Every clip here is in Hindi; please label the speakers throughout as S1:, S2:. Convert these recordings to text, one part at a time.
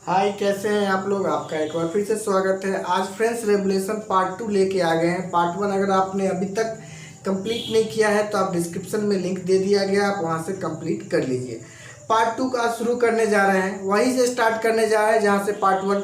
S1: हाय, कैसे हैं आप लोग। आपका एक बार फिर से स्वागत है। आज फ्रेंड्स रेवोल्यूशन पार्ट 2 लेके आ गए हैं। पार्ट 1 अगर आपने अभी तक कंप्लीट नहीं किया है तो आप डिस्क्रिप्शन में लिंक दे दिया गया, आप वहां से कंप्लीट कर लीजिए। पार्ट 2 का शुरू करने जा रहे हैं, वहीं से स्टार्ट करने जा रहे हैं जहाँ से पार्ट 1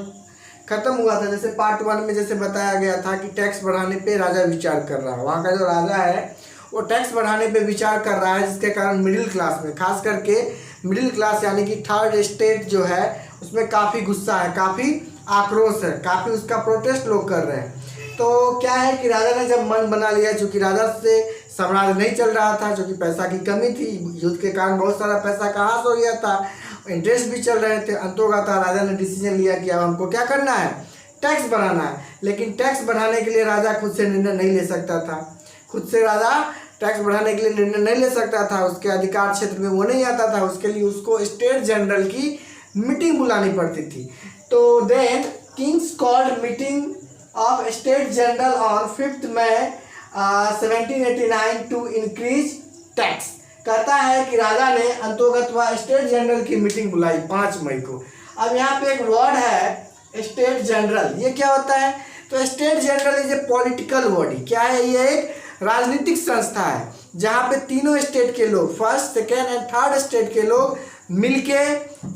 S1: खत्म हुआ था। जैसे पार्ट 1 में जैसे बताया गया था कि टैक्स बढ़ाने पे राजा विचार कर रहा है। वहाँ का जो राजा है वो टैक्स बढ़ाने पे विचार कर रहा है, जिसके कारण मिडिल क्लास में, खास करके मिडिल क्लास यानी कि थर्ड स्टेट जो है उसमें काफ़ी गुस्सा है, काफ़ी आक्रोश है, काफ़ी उसका प्रोटेस्ट लोग कर रहे हैं। तो क्या है कि राजा ने जब मन बना लिया, चूँकि राजा से साम्राज्य नहीं चल रहा था, क्योंकि पैसा की कमी थी, युद्ध के कारण बहुत सारा पैसा का हास हो गया था, इंटरेस्ट भी चल रहे थे। अंतोगता राजा ने डिसीजन लिया कि अब हमको क्या करना है, टैक्स बढ़ाना है। लेकिन टैक्स बढ़ाने के लिए राजा खुद से निर्णय नहीं ले सकता था। खुद से राजा टैक्स बढ़ाने के लिए निर्णय नहीं ले सकता था, उसके अधिकार क्षेत्र में वो नहीं आता था। उसके लिए उसको स्टेट जनरल की मीटिंग बुलानी पड़ती थी। तो then kings called meeting of state general on 5 May 1789 to increase tax. कहता है कि राजा ने अंतोगत वह स्टेट जनरल की मीटिंग बुलाई 5 मई को। अब यहाँ पे एक वर्ड है स्टेट जनरल, ये क्या होता है? तो state general is a political body. क्या है? ये एक राजनीतिक संस्था है जहाँ पे तीनों स्टेट के लोग, first second and third state के लोग मिलके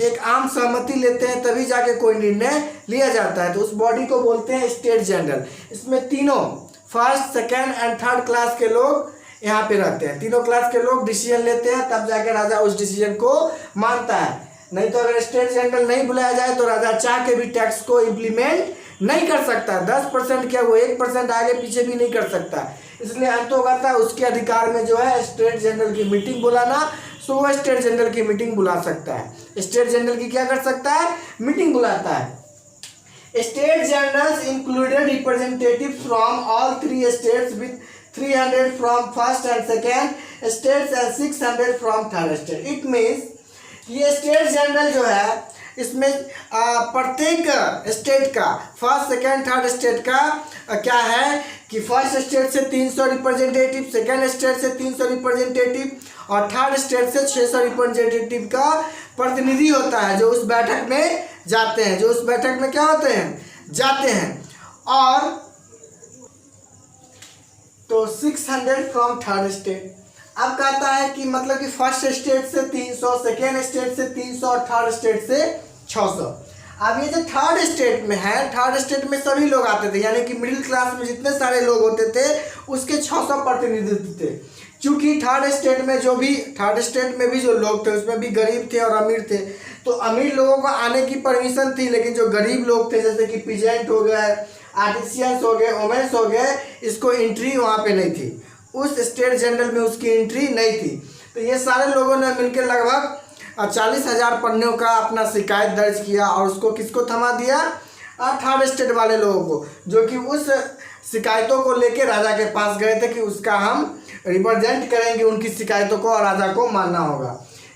S1: एक आम सहमति लेते हैं, तभी जाके कोई निर्णय लिया जाता है। तो उस बॉडी को बोलते हैं स्टेट जनरल। इसमें तीनों first second and third class के लोग यहाँ पे रहते हैं। तीनों क्लास के लोग डिसीजन लेते हैं, तब जाके राजा उस डिसीजन को मानता है। नहीं तो अगर स्टेट जनरल नहीं बुलाया जाए तो राजा चाह के भी टैक्स को इम्प्लीमेंट नहीं कर सकता। 10% क्या, वो 1% आगे पीछे भी नहीं कर सकता। इसलिए अंतोगता उसके अधिकार में जो है स्टेट जनरल की मीटिंग बुलाना, सो वो स्टेट जनरल की मीटिंग बुला सकता है। स्टेट जनरल की क्या कर सकता है? मीटिंग बुलाता है। State generals included representative from all 3 states with 300 from first and second states and 600 from third state. It means ये स्टेट जनरल जो है इसमें प्रत्येक स्टेट का, फर्स्ट सेकेंड थर्ड स्टेट का क्या है कि फर्स्ट स्टेट से 300 रिप्रेजेंटेटिव, सेकेंड स्टेट से 300 रिप्रेजेंटेटिव और थर्ड स्टेट से 600 रिप्रेजेंटेटिव का प्रतिनिधि होता है, जो उस बैठक में जाते हैं, जो उस बैठक में क्या होते हैं, जाते हैं। और तो 600 फ्रॉम थर्ड स्टेट। अब कहता है कि मतलब कि फर्स्ट स्टेट से 300, सेकेंड स्टेट से 300 और थर्ड स्टेट से 600। अब ये जो थर्ड स्टेट में है, थर्ड स्टेट में सभी लोग आते थे, यानी कि मिडिल क्लास में जितने सारे लोग होते थे उसके 600 प्रतिनिधित्व थे। क्योंकि थर्ड स्टेट में भी जो लोग थे उसमें भी गरीब थे और अमीर थे। तो अमीर लोगों को आने की परमिशन थी, लेकिन जो गरीब लोग थे जैसे कि पीजेंट हो गए, आर्टिसियंस हो गए, वोमेन्स हो गए, इसको एंट्री वहाँ पे नहीं थी। उस स्टेट जनरल में उसकी एंट्री नहीं थी। तो ये सारे लोगों ने मिलकर लगभग 40,000 पन्नों का अपना शिकायत दर्ज किया और उसको किसको थमा दिया? थर्ड स्टेट वाले लोगों को, जो कि उस शिकायतों को लेके राजा के पास गए थे कि उसका हम रिप्रेजेंट करेंगे उनकी शिकायतों को और राजा को मानना होगा।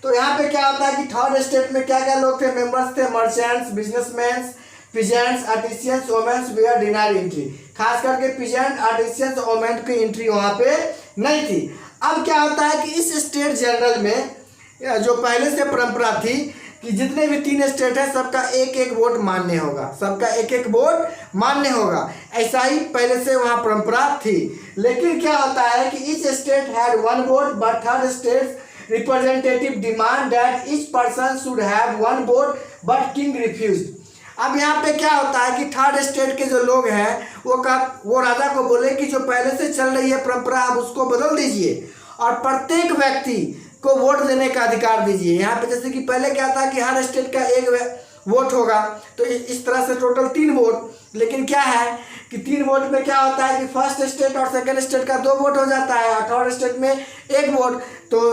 S1: तो यहाँ पे क्या होता है कि थर्ड स्टेट में क्या क्या लोग थे, मेंबर्स थे, merchants, businessman, peasants, artisans, womens were denied entry. खास करके पिजेंट, आर्टिसियंस, वोमेन की एंट्री वहाँ पे नहीं थी। अब क्या होता है कि इस स्टेट जनरल में जो पहले से परंपरा थी कि जितने भी 3 स्टेट है सबका एक एक वोट मान्य होगा, सबका एक एक वोट मान्य होगा। ऐसा ही पहले से वहाँ परंपरा थी। लेकिन क्या होता है कि each state had 1 vote but third state representative demand that each person should have 1 vote but king refused. अब यहाँ पे क्या होता है कि थर्ड स्टेट के जो लोग हैं वो राजा को बोले कि जो पहले से चल रही है परंपरा आप उसको बदल दीजिए और प्रत्येक व्यक्ति को वोट देने का अधिकार दीजिए। यहाँ पे जैसे कि पहले क्या था कि हर स्टेट का एक वोट होगा, तो इस तरह से टोटल 3 वोट। लेकिन क्या है कि 3 वोट में क्या होता है कि फर्स्ट स्टेट और सेकेंड स्टेट का 2 वोट हो जाता है और थर्ड स्टेट में 1 वोट। तो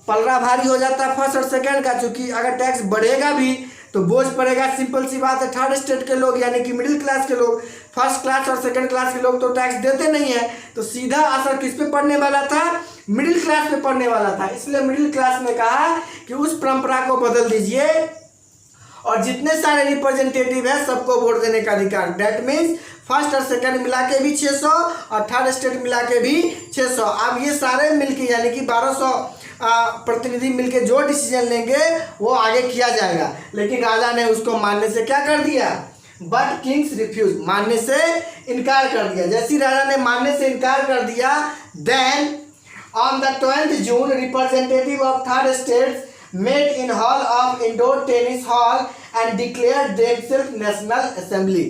S1: पलड़ा भारी हो जाता है फर्स्ट और सेकेंड का, चूँकि अगर टैक्स बढ़ेगा भी तो बोझ पड़ेगा। सिंपल सी बात है, थर्ड स्टेट के लोग यानी कि मिडिल क्लास के लोग, फर्स्ट क्लास और सेकंड क्लास के लोग तो टैक्स देते नहीं है। तो सीधा असर किस पे पड़ने वाला था? मिडिल क्लास पे पड़ने वाला था। इसलिए मिडिल क्लास ने कहा कि उस परंपरा को बदल दीजिए और जितने सारे रिप्रेजेंटेटिव है सबको वोट देने का अधिकार। दैट मीन्स फर्स्ट और सेकंड मिला के भी 600 और थर्ड स्टेट मिला के भी 600। अब ये सारे मिलके यानी कि 1200 प्रतिनिधि मिलके जो डिसीजन लेंगे वो आगे किया जाएगा। लेकिन राजा ने उसको मानने से क्या कर दिया, बट किंग्स रिफ्यूज, मानने से इनकार कर दिया। जैसे राजा ने मानने से इनकार कर दिया, then on the 12th June representative of third states met in hall of indoor tennis hall and declared themselves national assembly।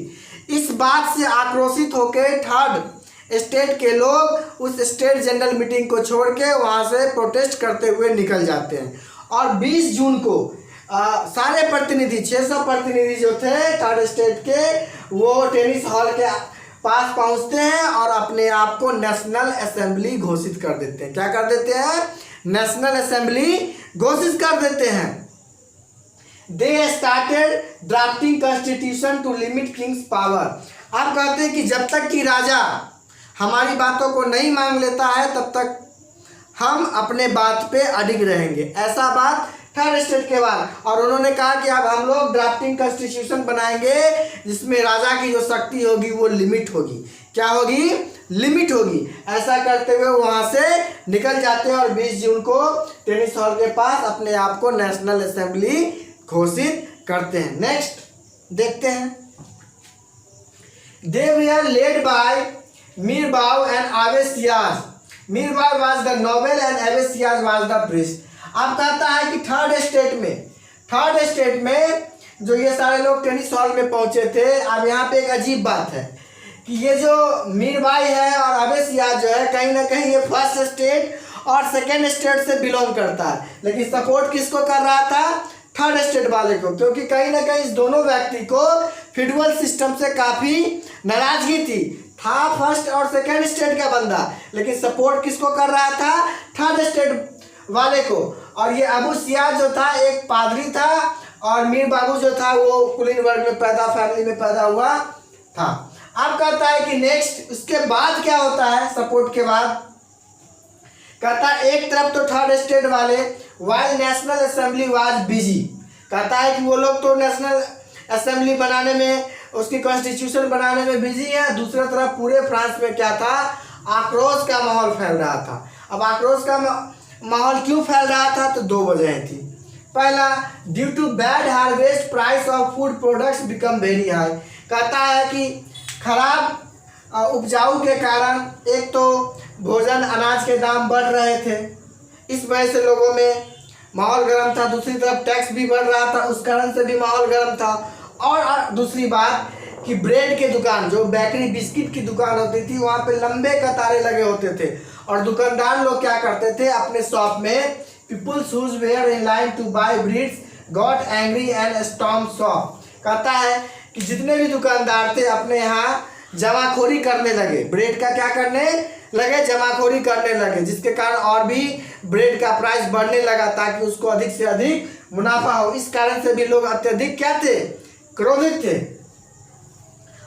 S1: इस बात से आक्रोशित होकर थर्ड स्टेट के लोग उस स्टेट जनरल मीटिंग को छोड़ के वहाँ से प्रोटेस्ट करते हुए निकल जाते हैं। और 20 जून को सारे प्रतिनिधि 600 प्रतिनिधि जो थे थर्ड स्टेट के वो टेनिस हॉल के पास पहुँचते हैं और अपने आप को नेशनल असेंबली घोषित कर देते हैं। क्या कर देते हैं, नेशनल असेंबली घोषित कर देते हैं। They started drafting constitution to limit kings power. आप कहते हैं कि जब तक कि राजा हमारी बातों को नहीं मान लेता है तब तक हम अपने बात पे अडिग रहेंगे, ऐसा बात थर्ड स्टेट के बाद। और उन्होंने कहा कि अब हम लोग ड्राफ्टिंग कॉन्स्टिट्यूशन बनाएंगे जिसमें राजा की जो शक्ति होगी वो लिमिट होगी। क्या होगी, लिमिट होगी। ऐसा करते हुए वहां से निकल जाते हैं और 20 जून को टेनिस हॉल के पास अपने आप को नेशनल असेंबली घोषित करते हैं। नेक्स्ट देखते हैं, they were led by Mirabeau and Sieyes. Mirabeau was the noble and Sieyes was the priest. अब कहता है कि थर्ड स्टेट में जो ये सारे लोग टेनिस हॉल में पहुंचे थे। अब यहाँ पे एक अजीब बात है कि ये जो मीरबाई है और अवेसियाज जो है कहीं ना कहीं ये फर्स्ट स्टेट और सेकेंड स्टेट से बिलोंग करता है, लेकिन सपोर्ट किसको कर रहा था, थर्ड स्टेट वाले को, क्योंकि कहीं ना कहीं इस दोनों व्यक्ति को फेडरल सिस्टम से काफ़ी नाराजगी थी। था फर्स्ट और सेकेंड स्टेट का बंदा, लेकिन सपोर्ट किसको कर रहा था, थर्ड स्टेट वाले को। और ये अबू सियाज जो था एक पादरी था और मीर बाबू जो था वो कुलीन वर्ग में फैमिली में पैदा हुआ था। अब कहता है कि नेक्स्ट उसके बाद क्या होता है, सपोर्ट के बाद कहता है एक तरफ तो थर्ड स्टेट वाले while national assembly was busy, कहता है कि वो लोग तो नेशनल असेंबली बनाने में, उसकी कॉन्स्टिट्यूशन बनाने में बिजी है। दूसरी तरफ पूरे फ्रांस में क्या था, आक्रोश का माहौल फैल रहा था। अब आक्रोश का माहौल क्यों फैल रहा था, तो दो वजह थी। पहला, due to bad harvest price of food products become very high. कहता है कि खराब उपजाऊ के कारण एक तो भोजन अनाज के दाम बढ़ रहे थे, इस वजह से लोगों में माहौल गर्म था। दूसरी तरफ टैक्स भी बढ़ रहा था, उस कारण से भी माहौल गर्म था। और दूसरी बात कि ब्रेड के दुकान, जो बेकरी बिस्किट की दुकान होती थी, वहाँ पे लंबे कतारे लगे होते थे और दुकानदार लोग क्या करते थे अपने शॉप में, peoples who were in line to buy breads got angry and storm shop. कहता है कि जितने भी दुकानदार थे अपने यहाँ जमाखोरी करने लगे, ब्रेड का क्या करने लगे, जमाखोरी करने लगे, जिसके कारण और भी ब्रेड का प्राइस बढ़ने लगा ताकि उसको अधिक से अधिक मुनाफा हो। इस कारण से भी लोग अत्यधिक क्या थे, क्रोधित थे।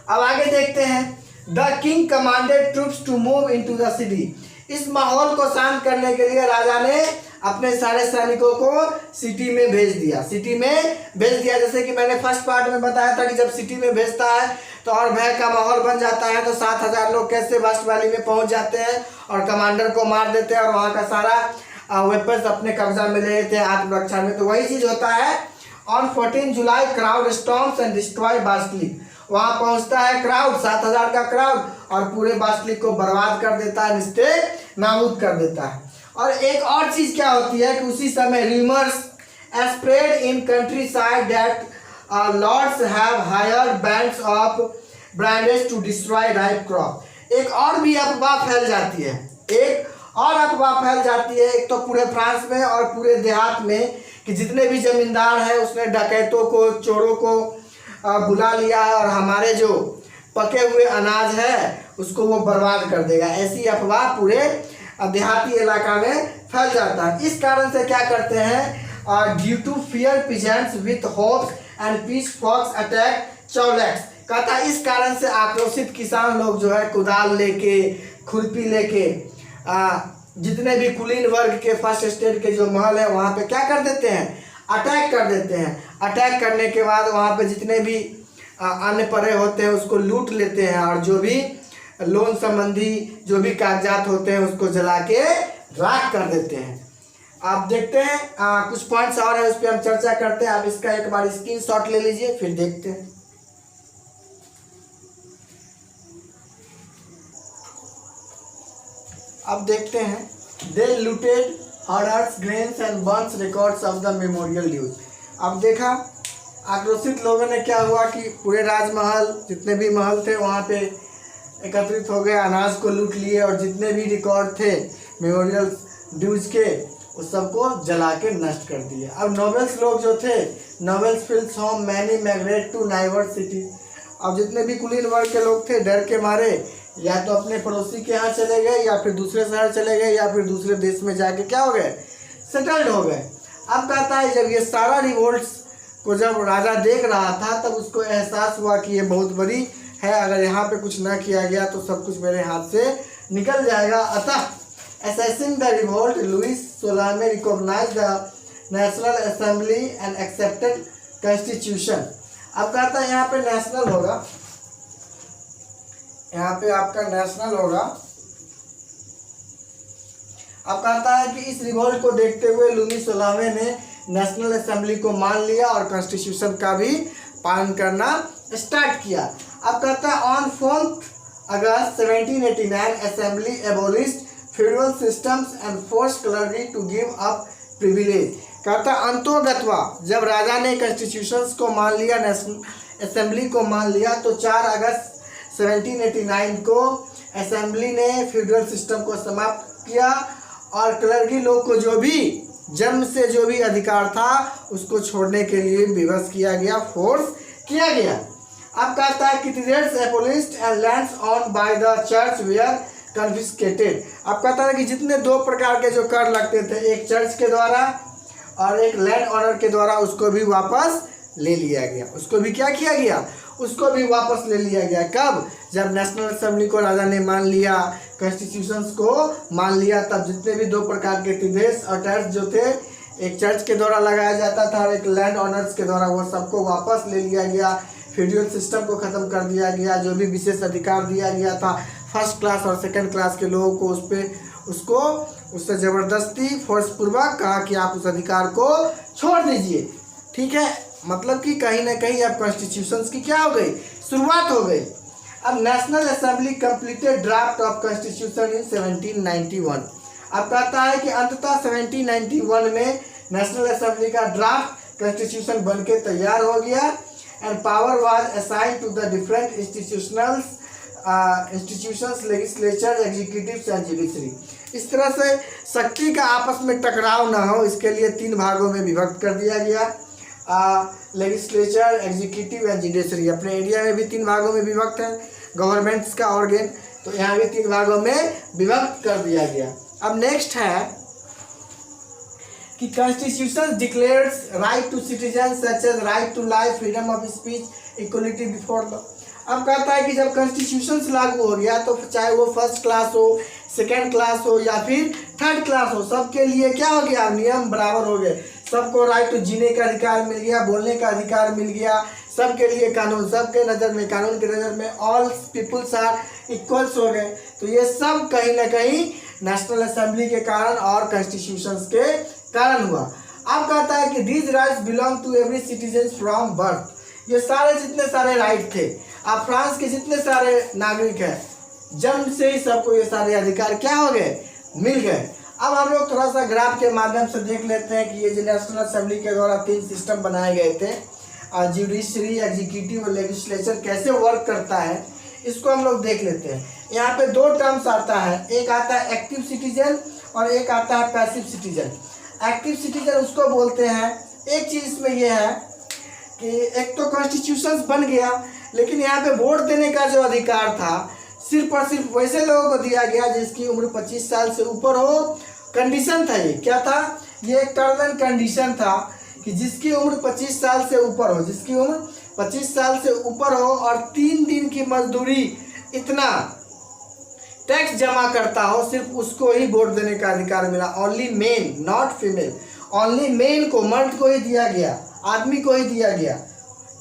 S1: अब आगे देखते हैं, the king commanded troops to move into the city. इस माहौल को शांत करने के लिए राजा ने अपने सारे सैनिकों को सिटी में भेज दिया, जैसे कि मैंने फर्स्ट पार्ट में बताया था कि जब सिटी में भेजता है तो और भय का माहौल बन जाता है। तो 7000 लोग कैसे वेस्ट वैली में पहुंच जाते हैं और कमांडर को मार देते हैं और वहाँ का सारा वेपन्स अपने कब्जा में ले लेते हैं आत्मरक्षा में। तो वही चीज़ होता है। On 14 July crowd storms and destroy Bastille. वहाँ पहुँचता है क्राउड, 7000 का क्राउड, और पूरे बास्टिलिक को बर्बाद कर देता है, निस्ते नाबूद कर देता है। और एक और चीज़ क्या होती है कि उसी समय rumours spread in countryside that lords have hired bands of brigands to destroy ripe crop. एक और भी अफवाह फैल जाती है, एक तो पूरे फ्रांस में और पूरे देहात में कि जितने भी जमींदार हैं उसने डकैतों को, चोरों को बुला लिया है और हमारे जो पके हुए अनाज है उसको वो बर्बाद कर देगा। ऐसी अफवाह पूरे देहाती इलाका में फैल जाता है। इस कारण से क्या करते हैं, due to fear peasants with hoes and pitchforks attack chateaux. कहता है इस कारण से आक्रोशित किसान लोग जो है कुदाल लेके, खुरपी लेके जितने भी कुलीन वर्ग के फर्स्ट स्टेट के जो महल है वहाँ पे क्या कर देते हैं, अटैक कर देते हैं। अटैक करने के बाद वहाँ पे जितने भी अन्य परे होते हैं उसको लूट लेते हैं, और जो भी लोन संबंधी जो भी कागजात होते हैं उसको जला के राख कर देते हैं। आप देखते हैं कुछ पॉइंट्स और है, उस पर हम चर्चा करते हैं। आप इसका एक बार स्क्रीनशॉट ले लीजिए, फिर देखते हैं। अब देखते हैं, they looted hoarded grains and burns records of the memorial dues. अब देखा आक्रोशित लोगों ने क्या हुआ कि पूरे राजमहल जितने भी महल थे वहाँ पे एकत्रित हो गए, अनाज को लूट लिए, और जितने भी रिकॉर्ड थे मेमोरियल ड्यूज के उस सबको जला के नष्ट कर दिए। अब नोबल्स लोग जो थे, nobles fled home many migrate to neighbour city. अब जितने भी कुलीन वर्ग के लोग थे डर के मारे या तो अपने पड़ोसी के यहाँ चले गए, या फिर दूसरे शहर चले गए, या फिर दूसरे देश में जाके क्या हो गए, सेटल्ड हो गए। अब कहता है जब ये सारा रिवोल्ट्स को जब राजा देख रहा था तब उसको एहसास हुआ कि ये बहुत बड़ी है, अगर यहाँ पे कुछ ना किया गया तो सब कुछ मेरे हाथ से निकल जाएगा। अतः assessing the revolt, Louis Solame recognized the National Assembly and accepted Constitution। अब कहता है यहाँ पे नेशनल होगा, यहाँ पे आपका नेशनल होगा। अब कहता है कि इस रिवोल्ट को देखते हुए लुई सोलामे ने नेशनल असेंबली को मान लिया और कॉन्स्टिट्यूशन का भी पालन करना स्टार्ट किया। अब कहता है on 4 August 1789 assembly abolished federal systems and force clergy to give up privilege. कहता अंतोगत्वा जब राजा ने कॉन्स्टिट्यूशंस को मान लिया, नेशनल असेंबली को मान लिया, तो 4 अगस्त 1789 को असेंबली ने फेडरल सिस्टम को समाप्त किया और क्लर्गी लोग को जो भी जन्म से जो भी अधिकार था उसको छोड़ने के लिए विवश किया गया, फोर्स किया गया। अब कहता है किटिरेट्स abolished and lands owned by the church were confiscated. अब कहता है कि जितने 2 प्रकार के जो कर लगते थे, एक चर्च के द्वारा और एक लैंड ऑनर के द्वारा, उसको भी वापस ले लिया गया। उसको भी क्या किया गया, उसको भी वापस ले लिया गया। कब, जब नेशनल असेंबली को राजा ने मान लिया, कॉन्स्टिट्यूशंस को मान लिया, तब जितने भी 2 प्रकार के टिबेट्स और टैक्स जो थे, एक चर्च के द्वारा लगाया जाता था और एक लैंड ऑनर्स के द्वारा, वो सबको वापस ले लिया गया। फेडरल सिस्टम को ख़त्म कर दिया गया। जो भी विशेष अधिकार दिया गया था फर्स्ट क्लास और सेकंड क्लास के लोगों को, उसको उससे ज़बरदस्ती फोर्सपूर्वक कहा कि आप उस अधिकार को छोड़ दीजिए। ठीक है, मतलब कि कहीं ना कहीं अब कॉन्स्टिट्यूशंस की क्या हो गई, शुरुआत हो गई। अब national assembly completed draft of constitution in 1791। अब कहता है कि अंततः 1791 में नेशनल असेंबली का ड्राफ्ट कॉन्स्टिट्यूशन बन के तैयार हो गया and power was assigned to the different institutions legislature, executive and judiciary. इस तरह से शक्ति का आपस में टकराव ना हो, इसके लिए 3 भागों में विभक्त कर दिया गया। Legislature, executive and judiciary. अपने इंडिया में भी 3 भागों में विभक्त है गवर्नमेंट्स का ऑर्गन, तो यहाँ भी 3 भागों में विभक्त कर दिया गया। अब नेक्स्ट है कि constitution declares right to citizen such as right to life, freedom of speech, equality before law. अब कहता है कि जब कॉन्स्टिट्यूशन लागू हो गया तो चाहे वो फर्स्ट क्लास हो, सेकेंड क्लास हो या फिर थर्ड क्लास हो, सबके लिए क्या हो गया, नियम बराबर हो गए। सबको राइट टू जीने का अधिकार मिल गया, बोलने का अधिकार मिल गया, सबके लिए कानून, सबके नज़र में, कानून की नज़र में ऑल पीपुल्स आर इक्वल्स हो गए। तो ये सब कहीं ना कहीं नेशनल असेंबली के कारण और कॉन्स्टिट्यूशंस के कारण हुआ। अब कहता है कि these rights belong to every citizen from birth. ये सारे जितने सारे राइट थे, आप फ्रांस के जितने सारे नागरिक हैं, जन्म से ही सबको ये सारे अधिकार क्या हो गए, मिल गए। अब हम लोग थोड़ा सा ग्राफ के माध्यम से देख लेते हैं कि ये जो नेशनल असेंबली के द्वारा 3 सिस्टम बनाए गए थे, जुडिशरी, एग्जीक्यूटिव और लेजिस्लेचर, कैसे वर्क करता है इसको हम लोग देख लेते हैं। यहाँ पे 2 टर्म्स आता है, एक आता है एक्टिव सिटीजन और एक आता है पैसिव सिटीजन। एक्टिव सिटीजन उसको बोलते हैं, एक चीज़ इसमें यह है कि एक तो कॉन्स्टिट्यूशन बन गया, लेकिन यहाँ पे वोट देने का जो अधिकार था सिर्फ और सिर्फ वैसे लोगों को दिया गया जिसकी उम्र 25 साल से ऊपर हो। कंडीशन था, ये क्या था, ये एक टर्म एंड कंडीशन था कि जिसकी उम्र 25 साल से ऊपर हो, जिसकी उम्र 25 साल से ऊपर हो और 3 दिन की मजदूरी इतना टैक्स जमा करता हो, सिर्फ उसको ही वोट देने का अधिकार मिला। Only main not female, only main को, मर्द को ही दिया गया, आदमी को ही दिया गया,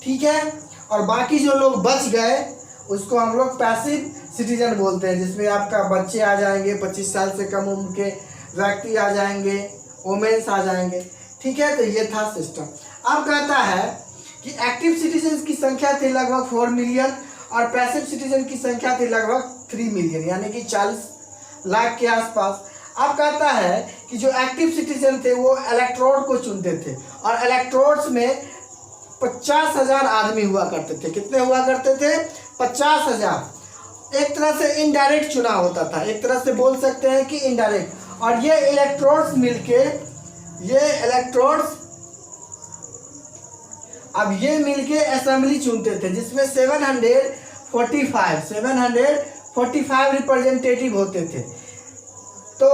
S1: ठीक है। और बाकी जो लोग बच गए उसको हम लोग पैसिव सिटीजन बोलते हैं, जिसमें आपका बच्चे आ जाएंगे, 25 साल से कम उम्र के व्यक्ति आ जाएंगे, वोमेन्स आ जाएंगे, ठीक है। तो ये था सिस्टम। अब कहता है कि एक्टिव सिटीजन की संख्या थी लगभग 4 मिलियन और पैसिव सिटीजन की संख्या थी लगभग 3 मिलियन, यानी कि 40 लाख के आसपास। अब कहता है कि जो एक्टिव सिटीजन थे वो इलेक्ट्रोड को चुनते थे और इलेक्ट्रोड्स में 50,000 आदमी हुआ करते थे। कितने हुआ करते थे? 50,000। एक तरह से इनडायरेक्ट चुनाव होता था, एक तरह से बोल सकते हैं कि इनडायरेक्ट। और ये इलेक्ट्रोड्स मिलके, अब ये मिलके असेंबली चुनते थे, जिसमें 745 रिप्रेजेंटेटिव होते थे। तो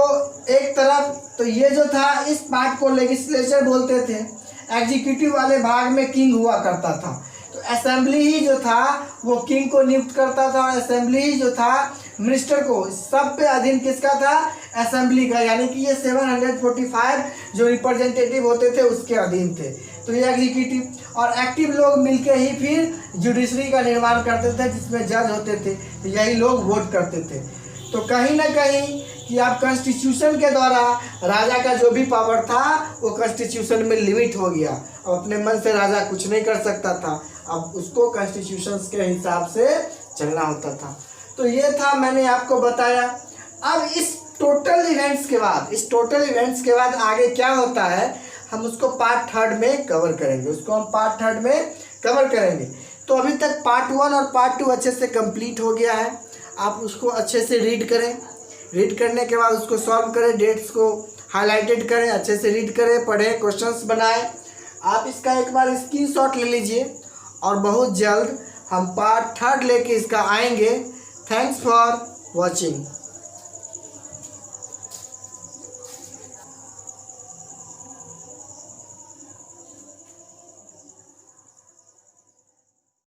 S1: एक तरफ तो ये जो था, इस पार्ट को लेजिस्लेचर बोलते थे। एग्जीक्यूटिव वाले भाग में किंग हुआ करता था, तो असेंबली ही जो था वो किंग को नियुक्त करता था और असेंबली ही जो था मिनिस्टर को। सब पे अधीन किसका था? असेंबली का, यानी कि ये 745 जो रिप्रेजेंटेटिव होते थे उसके अधीन थे। तो ये एग्जीक्यूटिव और एक्टिव लोग मिलके ही फिर जुडिशरी का निर्माण करते थे, जिसमें जज होते थे, तो यही लोग वोट करते थे। तो कहीं ना कहीं कि आप कॉन्स्टिट्यूशन के द्वारा राजा का जो भी पावर था वो कॉन्स्टिट्यूशन में लिमिट हो गया। अब अपने मन से राजा कुछ नहीं कर सकता था, अब उसको कॉन्स्टिट्यूशन के हिसाब से चलना होता था। तो ये था, मैंने आपको बताया। अब इस टोटल इवेंट्स के बाद आगे क्या होता है हम उसको पार्ट 3 में कवर करेंगे। तो अभी तक पार्ट 1 और पार्ट 2 अच्छे से कंप्लीट हो गया है। आप उसको अच्छे से रीड करें, रीड करने के बाद उसको सॉल्व करें, डेट्स को हाईलाइटेड करें, अच्छे से रीड करें, पढ़ें, क्वेश्चंस बनाएं। आप इसका एक बार स्क्रीनशॉट ले लीजिए और बहुत जल्द हम पार्ट 3 लेके इसका आएंगे। Thanks for watching.